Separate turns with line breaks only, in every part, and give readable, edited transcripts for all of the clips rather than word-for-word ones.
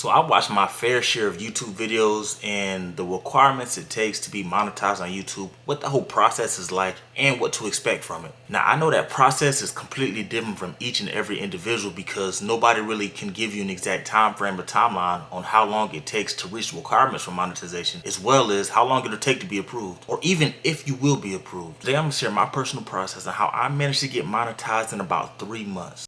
So I watch my fair share of YouTube videos and the requirements it takes to be monetized on YouTube, what the whole process is like, and what to expect from it. Now I know that process is completely different from each and every individual because nobody really can give you an exact time frame or timeline on how long it takes to reach the requirements for monetization, as well as how long it'll take to be approved, or even if you will be approved. Today I'm gonna share my personal process on how I managed to get monetized in about 3 months.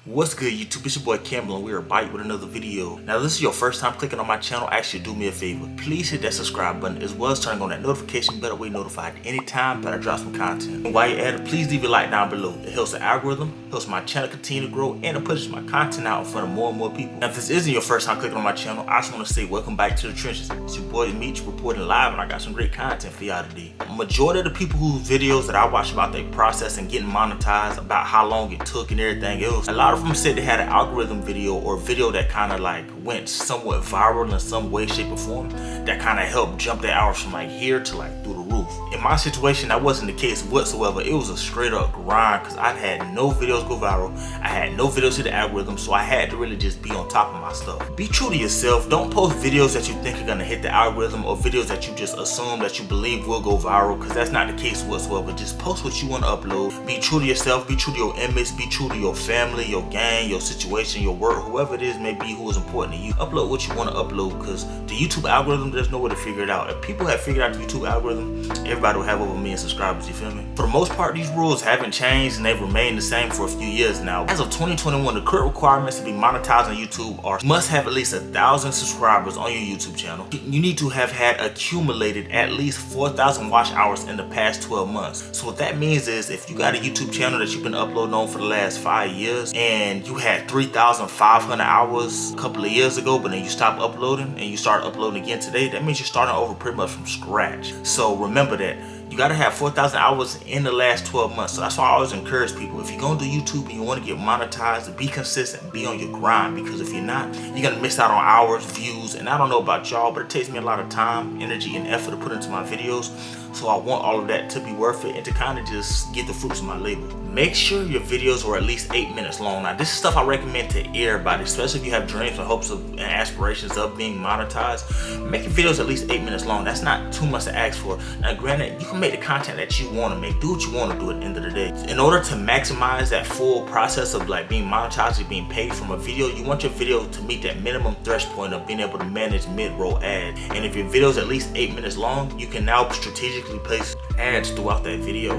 What's good, YouTube? It's your boy Campbell and we are back with another video. Now, if this is your first time clicking on my channel, actually do me a favor. Please hit that subscribe button as well as turning on that notification bell. That way you're notified anytime that I drop some content. And while you're at it, please leave a like down below. It helps the algorithm, helps my channel continue to grow, and it pushes my content out in front of more and more people. Now, if this isn't your first time clicking on my channel, I just want to say welcome back to the trenches. It's your boy Meech reporting live, and I got some great content for y'all today. Majority of the people whose videos that I watch about their process and getting monetized, about how long it took and everything else, a lot of them said they had an algorithm video or video that kind of like went somewhat viral in some way, shape, or form that kind of helped jump their hours from like here to like through the roof. In my situation, that wasn't the case whatsoever. It was a straight up grind because I had no videos go viral. I had no videos hit the algorithm, so I had to really just be on top of my stuff. Be true to yourself. Don't post videos that you think are gonna hit the algorithm or videos that you just assume that you believe will go viral, because that's not the case whatsoever. Just post what you want to upload. Be true to yourself. Be true to your image. Be true to your family, your gang, your situation, your work, whoever it is may be who is important to you. Upload what you want to upload, because the YouTube algorithm, there's no way to figure it out. If people have figured out the YouTube algorithm, everybody will have over 1 million subscribers, you feel me? For the most part, these rules haven't changed and they've remained the same for a few years now. As of 2021, the current requirements to be monetized on YouTube are must have at least 1,000 subscribers on your YouTube channel. You need to have had accumulated at least 4,000 watch hours in the past 12 months. So what that means is if you got a YouTube channel that you've been uploading on for the last 5 years and you had 3,500 hours a couple of years ago, but then you stopped uploading and you start uploading again today, that means you're starting over pretty much from scratch. So remember that you gotta have 4,000 hours in the last 12 months. So that's why I always encourage people, if you're gonna do YouTube and you wanna get monetized, be consistent, be on your grind, because if you're not, you're gonna miss out on hours, views, and I don't know about y'all, but it takes me a lot of time, energy, and effort to put into my videos. So I want all of that to be worth it and to kind of just get the fruits of my labor. Make sure your videos are at least 8 minutes long. Now, this is stuff I recommend to everybody, especially if you have dreams and hopes of and aspirations of being monetized. Make your videos at least 8 minutes long. That's not too much to ask for. Now, granted, you can make the content that you want to make. Do what you want to do at the end of the day. In order to maximize that full process of like being monetized and being paid from a video, you want your video to meet that minimum threshold point of being able to manage mid-roll ad. And if your video is at least 8 minutes long, you can now strategically place ads throughout that video,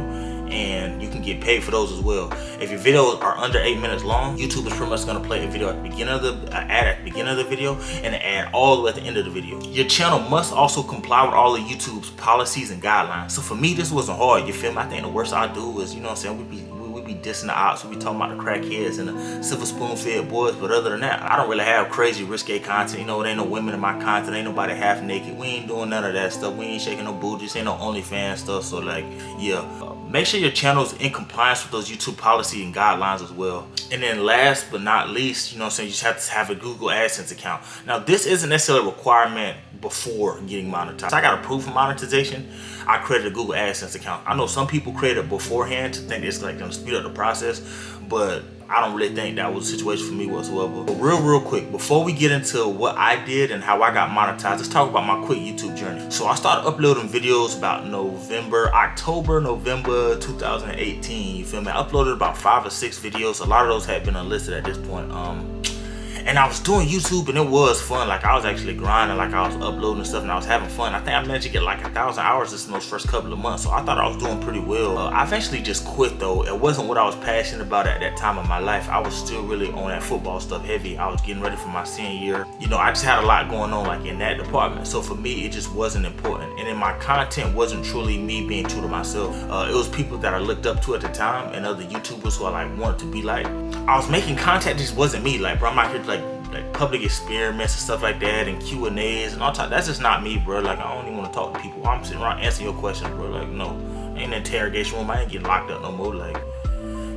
and you can get paid for those as well. If your videos are under 8 minutes long, YouTube is pretty much going to play a video at the beginning of the ad at the beginning of the video and an ad all the way at the end of the video. Your channel must also comply with all of YouTube's policies and guidelines. So for me, this wasn't hard. You feel me? I think the worst I do is, you know what I'm saying, we be dissing the ops, we be talking about the crackheads and the silver spoon fed boys, but other than that, I don't really have crazy risque content. You know, there ain't no women in my content, ain't nobody half naked, we ain't doing none of that stuff, we ain't shaking no booties, ain't no OnlyFans stuff. So like, yeah, make sure your channel's in compliance with those YouTube policy and guidelines as well. And then last but not least, you know what I'm saying, you just have to have a Google AdSense account. Now, this isn't necessarily a requirement before getting monetized. I got approved for monetization. I created a Google AdSense account. I know some people create it beforehand to think it's like gonna speed up the process, but I don't really think that was a situation for me whatsoever. But real quick, before we get into what I did and how I got monetized, let's talk about my quick YouTube journey. So I started uploading videos about October, November 2018, you feel me? I uploaded about 5 or 6 videos. A lot of those had been unlisted at this point. And I was doing YouTube and it was fun. Like I was actually grinding, like I was uploading stuff and I was having fun. I think I managed to get like 1,000 hours just in those first couple of months. So I thought I was doing pretty well. I eventually just quit though. It wasn't what I was passionate about at that time of my life. I was still really on that football stuff heavy. I was getting ready for my senior year. You know, I just had a lot going on like in that department. So for me, it just wasn't important. And then my content wasn't truly me being true to myself. It was people that I looked up to at the time and other YouTubers who I like wanted to be like. I was making content that just wasn't me. Like, bro, I'm out here like public experiments and stuff like that and Q&As and all that. That's just not me, bro. Like, I don't even want to talk to people. I'm sitting around answering your questions, bro. Like, no, ain't an interrogation room. I ain't getting locked up no more. Like,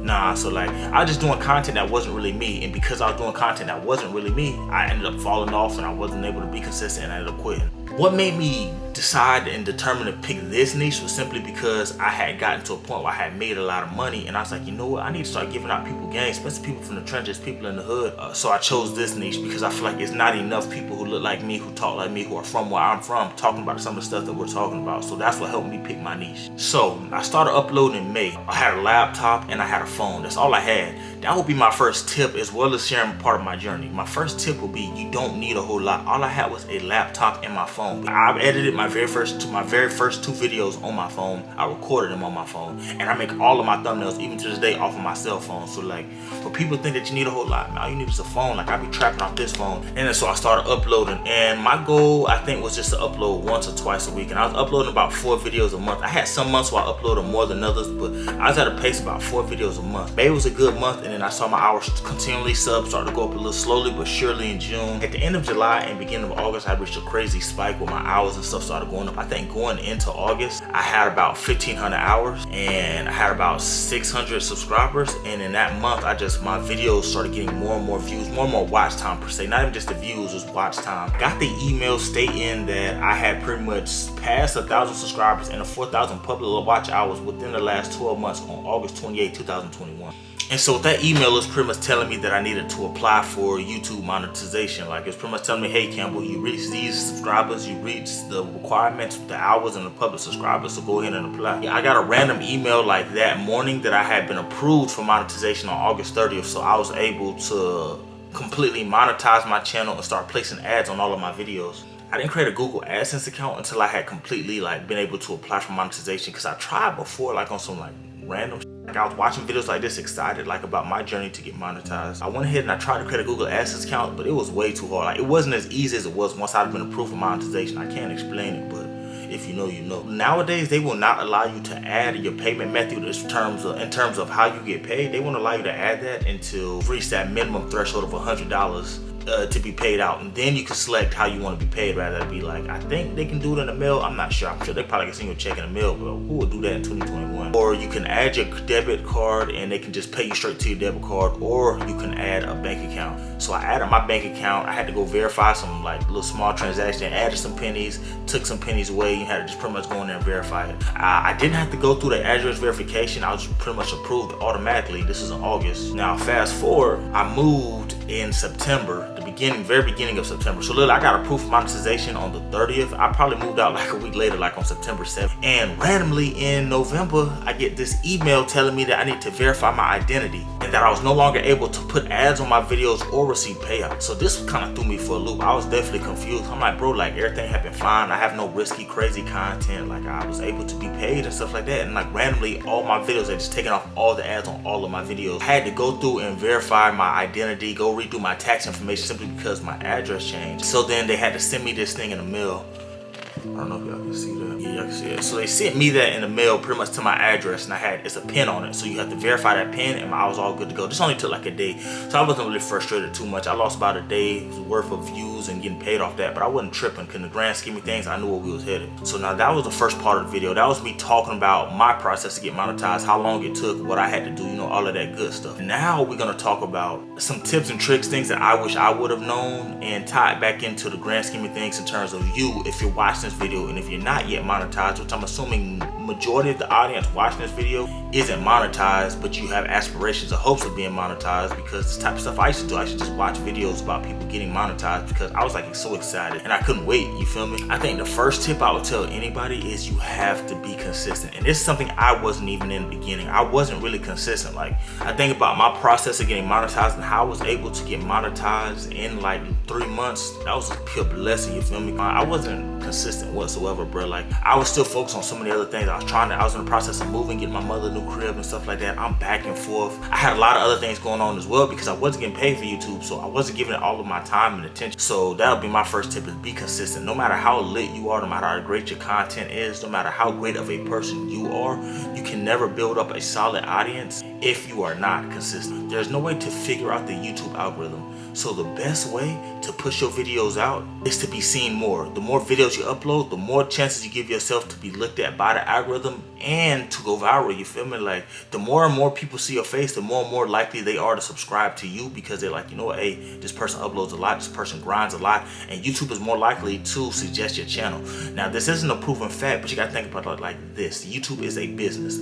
nah. So like, I was just doing content that wasn't really me, and because I was doing content that wasn't really me, I ended up falling off and I wasn't able to be consistent and I ended up quitting. What made me decide and determine to pick this niche was simply because I had gotten to a point where I had made a lot of money, and I was like, you know what, I need to start giving out people game, especially people from the trenches, people in the hood. So I chose this niche because I feel like it's not enough people who look like me, who talk like me, who are from where I'm from, talking about some of the stuff that we're talking about. So that's what helped me pick my niche. So I started uploading in May. I had a laptop and I had a phone. That's all I had. That would be my first tip, as well as sharing part of my journey. My first tip would be, you don't need a whole lot. All I had was a laptop and my phone. I've edited my very first two videos on my phone. I recorded them on my phone, and I make all of my thumbnails even to this day off of my cell phone. So like, for people think that you need a whole lot, man, all you need is a phone. Like, I be trapping off this phone. And then so I started uploading, and my goal, I think, was just to upload once or twice a week. And I was uploading about 4 videos a month. I had some months where I uploaded more than others, but I was at a pace about 4 videos a month. May was a good month, and then I saw my hours continually start to go up a little slowly but surely in June. At the end of July and beginning of August, I reached a crazy spike where my hours and stuff started going up. I think going into August, I had about 1,500 hours and I had about 600 subscribers. And in that month, my videos started getting more and more views, more and more watch time per se. Not even just the views, it was watch time. Got the email stating that I had pretty much passed 1,000 subscribers and 4,000 public watch hours within the last 12 months on August 28, 2021. And so that email is pretty much telling me that I needed to apply for YouTube monetization. Like, it's pretty much telling me, hey Campbell, you reached these subscribers, you reached the requirements, the hours, and the public subscribers, so go ahead and apply. I got a random email like that morning that I had been approved for monetization on August 30th, so I was able to completely monetize my channel and start placing ads on all of my videos. I didn't create a Google AdSense account until I had completely been able to apply for monetization, because I tried before on some random like, I was watching videos like this, excited about my journey to get monetized. I went ahead and I tried to create a Google AdSense account, but it was way too hard. It wasn't as easy as it was once I'd been approved for monetization. I can't explain it, but if you know, you know. Nowadays, they will not allow you to add your payment method in terms of how you get paid. They won't allow you to add that until you reach that minimum threshold of $100 to be paid out, and then you can select how you want to be paid. Rather be I think they can do it in the mail. I'm not sure. I'm sure they probably can send you a check in the mail, but who would do that in 2021? Or you can add your debit card and they can just pay you straight to your debit card, or you can add a bank account. So I added my bank account. I had to go verify some little small transaction, added some pennies, took some pennies away. You had to just pretty much go in there and verify it. I didn't have to go through the address verification. I was pretty much approved automatically. This is in August. Now fast forward, I moved in September, very beginning of September. So literally, I got approved for monetization on the 30th. I probably moved out a week later, on September 7th. And randomly in November, I get this email telling me that I need to verify my identity and that I was no longer able to put ads on my videos or receive payouts. So this kind of threw me for a loop. I was definitely confused. I'm like, bro, everything had been fine. I have no risky, crazy content. I was able to be paid and stuff like that. And randomly, all my videos, they just taken off all the ads on all of my videos. I had to go through and verify my identity, go redo my tax information simply because my address changed. So then they had to send me this thing in the mail. I don't know if y'all can see that. Yeah, y'all can see it. So they sent me that in the mail pretty much to my address, and it's a pin on it. So you have to verify that pin, and I was all good to go. This only took a day. So I wasn't really frustrated too much. I lost about a day's worth of views and getting paid off that, but I wasn't tripping because in the grand scheme of things, I knew where we was headed. So now that was the first part of the video. That was me talking about my process to get monetized, how long it took, what I had to do, all of that good stuff. Now we're gonna talk about some tips and tricks, things that I wish I would have known, and tie it back into the grand scheme of things in terms of you, if you're watching this video and if you're not yet monetized, which I'm assuming majority of the audience watching this video isn't monetized, but you have aspirations or hopes of being monetized, because this type of stuff I used to do. I used to just watch videos about people getting monetized because I was so excited and I couldn't wait, you feel me? I think the first tip I would tell anybody is you have to be consistent. And this is something I wasn't even in the beginning. I wasn't really consistent. I think about my process of getting monetized and how I was able to get monetized in 3 months. That was a pure blessing, you feel me? I wasn't consistent whatsoever, bro. I was still focused on so many other things. I was in the process of moving, getting my mother a new crib and stuff like that. I'm back and forth. I had a lot of other things going on as well because I wasn't getting paid for YouTube, so I wasn't giving it all of my time and attention. So that'll be my first tip, is be consistent. No matter how lit you are, no matter how great your content is, no matter how great of a person you are, you can never build up a solid audience if you are not consistent. There's no way to figure out the YouTube algorithm. So the best way to push your videos out is to be seen more. The more videos you upload, the more chances you give yourself to be looked at by the algorithm. algorithm and to go viral, you feel me? Like, the more and more people see your face, the more and more likely they are to subscribe to you, because they're like, you know what, hey, this person uploads a lot, this person grinds a lot, and YouTube is more likely to suggest your channel. Now, this isn't a proven fact, but you gotta think about it like this. YouTube is a business.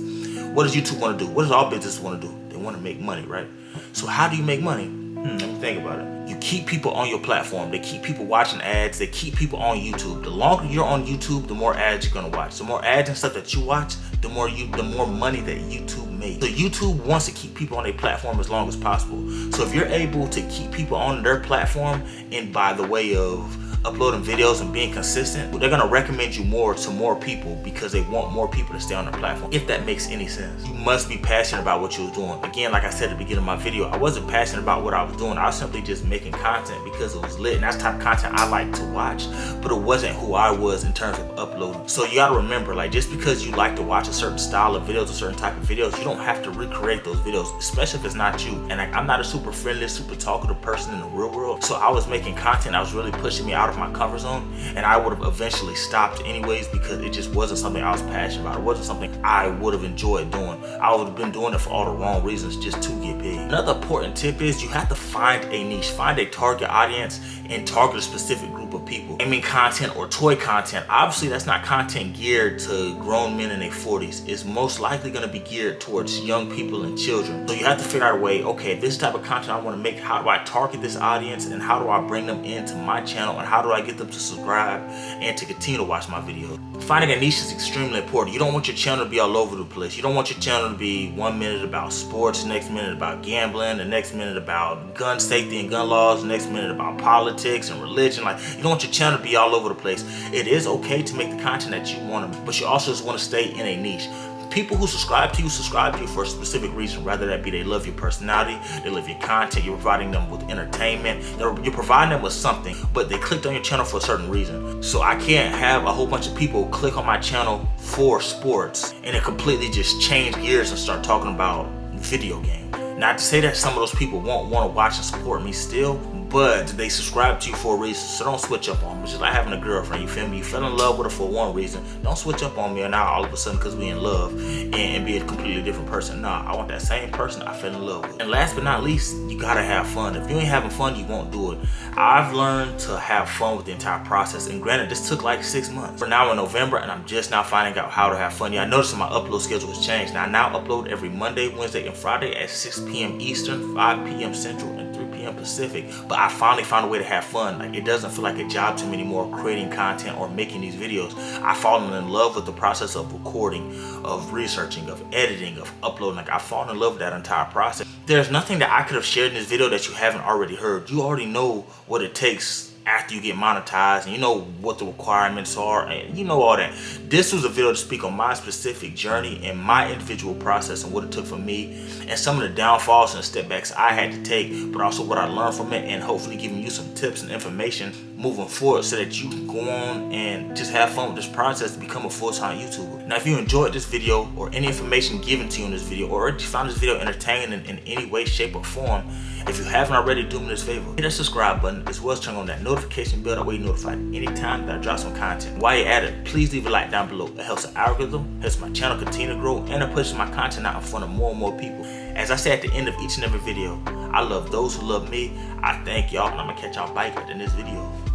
What does YouTube want to do? What does all businesses want to do? They want to make money, right? So how do you make money? Let me think about it. You keep people on your platform. They keep people watching ads. They keep people on YouTube. The longer you're on YouTube, the more ads you're gonna watch. The more ads and stuff that you watch, the more money that YouTube makes. So YouTube wants to keep people on their platform as long as possible. So if you're able to keep people on their platform, and by the way of uploading videos and being consistent, they're gonna recommend you more to more people because they want more people to stay on their platform. If that makes any sense. You must be passionate about what you was doing. Again, like I said at the beginning of my video, I wasn't passionate about what I was doing. I was simply just making content because it was lit, and that's the type of content I like to watch, but it wasn't who I was in terms of uploading. So you gotta remember, like, just because you like to watch a certain style of videos, a certain type of videos, you don't have to recreate those videos, especially if it's not you. And I'm not a super friendly, super talkative person in the real world, so I was making content that was really pushing me out of my comfort zone, and I would have eventually stopped anyways because it just wasn't something I was passionate about. It wasn't something I would have enjoyed doing. I would have been doing it for all the wrong reasons, just to get paid. Another important tip is you have to find a niche, find a target audience, and target a specific group of people. Gaming content or toy content, obviously that's not content geared to grown men in their 40s. It's most likely going to be geared towards young people and children. So you have to figure out a way, okay, this type of content I want to make, how do I target this audience, and how do I bring them into my channel, and how do I get them to subscribe and to continue to watch my videos. Finding a niche is extremely important. You don't want your channel to be all over the place. You don't want your channel to be 1 minute about sports, the next minute about gambling, the next minute about gun safety and gun laws, the next minute about politics and religion. Like, you don't want your channel to be all over the place. It is okay to make the content that you want to, but you also just want to stay in a niche. People who subscribe to you for a specific reason, whether that be they love your personality, they love your content, you're providing them with entertainment, you're providing them with something, but they clicked on your channel for a certain reason. So I can't have a whole bunch of people click on my channel for sports and then completely just change gears and start talking about video game. Not to say that some of those people won't want to watch and support me still, but they subscribe to you for a reason, so don't switch up on me. It's just like having a girlfriend, you feel me? You fell in love with her for one reason. Don't switch up on me and now all of a sudden because we in love and be a completely different person. Nah, I want that same person I fell in love with. And last but not least, you gotta have fun. If you ain't having fun, you won't do it. I've learned to have fun with the entire process, and granted, this took like 6 months. We're now in November and I'm just now finding out how to have fun. Yeah, I noticed my upload schedule has changed. Now I now upload every Monday, Wednesday, and Friday at 6 p.m. Eastern, 5 p.m. Central, and 3 p.m. Pacific. But I finally found a way to have fun. Like, it doesn't feel like a job to me anymore creating content or making these videos. I've fallen in love with the process of recording, of researching, of editing, of uploading. Like, I've fallen in love with that entire process. There's nothing that I could have shared in this video that you haven't already heard. You already know what it takes after you get monetized, and you know what the requirements are, and you know all that. This was a video to speak on my specific journey and my individual process and what it took for me, and some of the downfalls and step backs I had to take, but also what I learned from it, and hopefully giving you some tips and information moving forward so that you can go on and just have fun with this process to become a full-time YouTuber. Now, if you enjoyed this video or any information given to you in this video, or if you found this video entertaining in any way, shape, or form, if you haven't already, do me this favor. Hit that subscribe button as well as turn on that notification bell. That way you're notified anytime that I drop some content. While you're at it, please leave a like down below. It helps the algorithm, helps my channel continue to grow, and it pushes my content out in front of more and more people. As I say at the end of each and every video, I love those who love me. I thank y'all, and I'm gonna catch y'all back in this video.